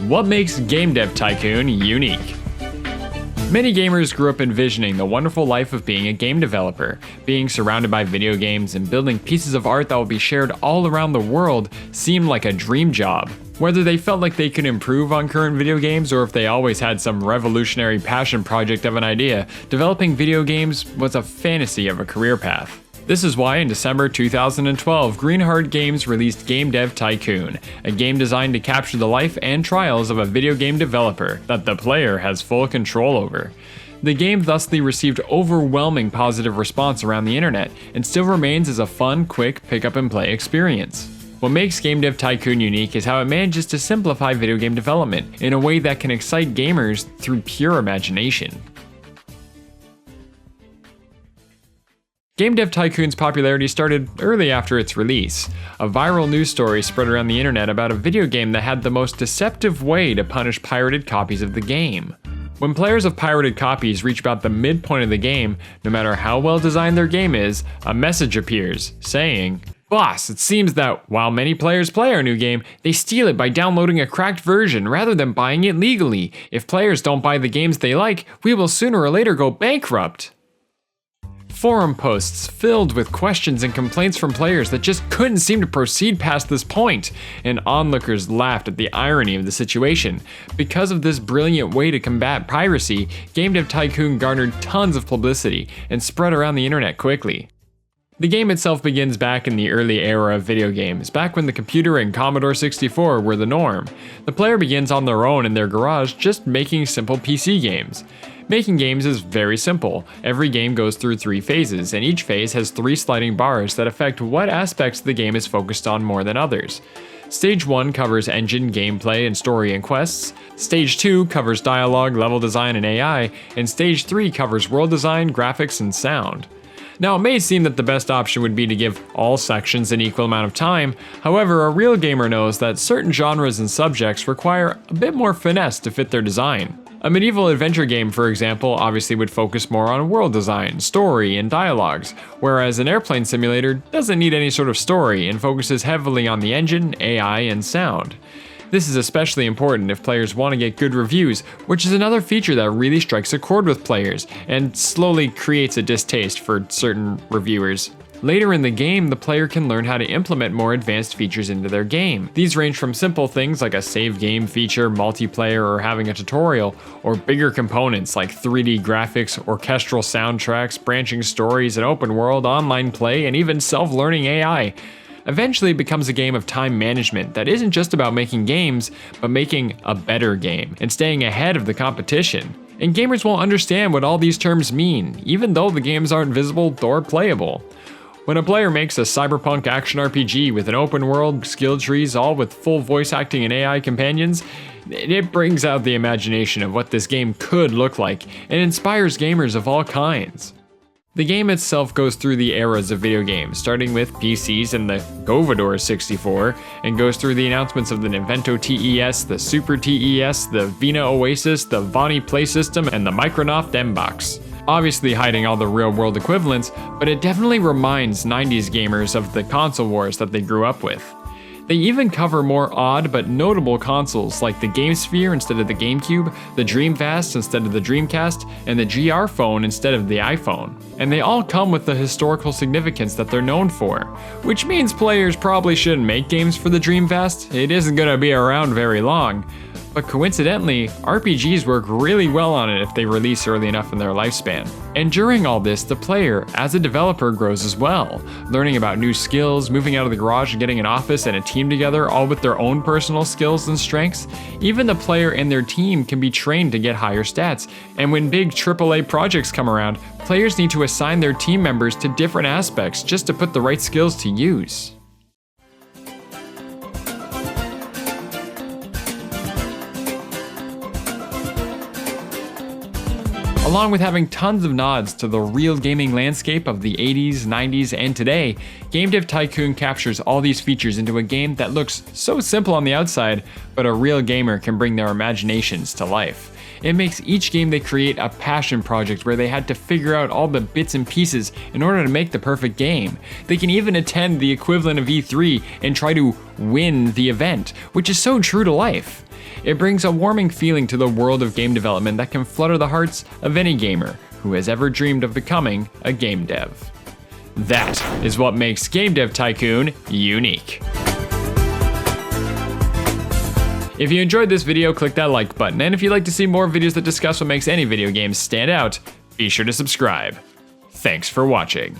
What makes Game Dev Tycoon unique? Many gamers grew up envisioning the wonderful life of being a game developer. Being surrounded by video games and building pieces of art that will be shared all around the world seemed like a dream job. Whether they felt like they could improve on current video games or if they always had some revolutionary passion project of an idea, developing video games was a fantasy of a career path. This is why in December 2012, Greenheart Games released Game Dev Tycoon, a game designed to capture the life and trials of a video game developer that the player has full control over. The game thusly received overwhelming positive response around the internet and still remains as a fun, quick pick-up-and-play experience. What makes Game Dev Tycoon unique is how it manages to simplify video game development in a way that can excite gamers through pure imagination. Game Dev Tycoon's popularity started early after its release. A viral news story spread around the internet about a video game that had the most deceptive way to punish pirated copies of the game. When players of pirated copies reach about the midpoint of the game, no matter how well designed their game is, a message appears saying, "Boss, it seems that while many players play our new game, they steal it by downloading a cracked version rather than buying it legally. If players don't buy the games they like, we will sooner or later go bankrupt." Forum posts filled with questions and complaints from players that just couldn't seem to proceed past this point, and onlookers laughed at the irony of the situation. Because of this brilliant way to combat piracy, Game Dev Tycoon garnered tons of publicity and spread around the internet quickly. The game itself begins back in the early era of video games, back when the computer and Commodore 64 were the norm. The player begins on their own in their garage just making simple PC games. Making games is very simple. Every game goes through 3 phases, and each phase has 3 sliding bars that affect what aspects the game is focused on more than others. Stage 1 covers engine, gameplay, and story and quests. Stage 2 covers dialogue, level design, and AI, and Stage 3 covers world design, graphics, and sound. Now, it may seem that the best option would be to give all sections an equal amount of time. However, a real gamer knows that certain genres and subjects require a bit more finesse to fit their design. A medieval adventure game, for example, obviously would focus more on world design, story, and dialogues, whereas an airplane simulator doesn't need any sort of story and focuses heavily on the engine, AI, and sound. This is especially important if players want to get good reviews, which is another feature that really strikes a chord with players and slowly creates a distaste for certain reviewers. Later in the game, the player can learn how to implement more advanced features into their game. These range from simple things like a save game feature, multiplayer, or having a tutorial, or bigger components like 3D graphics, orchestral soundtracks, branching stories, an open world, online play, and even self-learning AI. Eventually it becomes a game of time management that isn't just about making games, but making a better game and staying ahead of the competition. And gamers won't understand what all these terms mean, even though the games aren't visible or playable. When a player makes a cyberpunk action RPG with an open world, skill trees, all with full voice acting and AI companions, it brings out the imagination of what this game could look like and inspires gamers of all kinds. The game itself goes through the eras of video games, starting with PCs and the Commodore 64, and goes through the announcements of the Nintendo TES, the Super TES, the Vina Oasis, the Vonnie Play System, and the Microsoft M-Box. Obviously hiding all the real-world equivalents, but it definitely reminds 90s gamers of the console wars that they grew up with. They even cover more odd but notable consoles like the GameSphere instead of the GameCube, the Dreamcast instead of the Dreamcast, and the GR phone instead of the iPhone. And they all come with the historical significance that they're known for, which means players probably shouldn't make games for the Dreamcast. It isn't going to be around very long. But coincidentally, RPGs work really well on it if they release early enough in their lifespan. And during all this, the player, as a developer, grows as well, learning about new skills, moving out of the garage and getting an office and a team together, all with their own personal skills and strengths. Even the player and their team can be trained to get higher stats, and when big AAA projects come around, players need to assign their team members to different aspects just to put the right skills to use. Along with having tons of nods to the real gaming landscape of the 80s, 90s, and today, Game Dev Tycoon captures all these features into a game that looks so simple on the outside, but a real gamer can bring their imaginations to life. It makes each game they create a passion project where they had to figure out all the bits and pieces in order to make the perfect game. They can even attend the equivalent of E3 and try to win the event, which is so true to life. It brings a warming feeling to the world of game development that can flutter the hearts of any gamer who has ever dreamed of becoming a game dev. That is what makes Game Dev Tycoon unique. If you enjoyed this video, click that like button, and if you'd like to see more videos that discuss what makes any video game stand out, be sure to subscribe. Thanks for watching.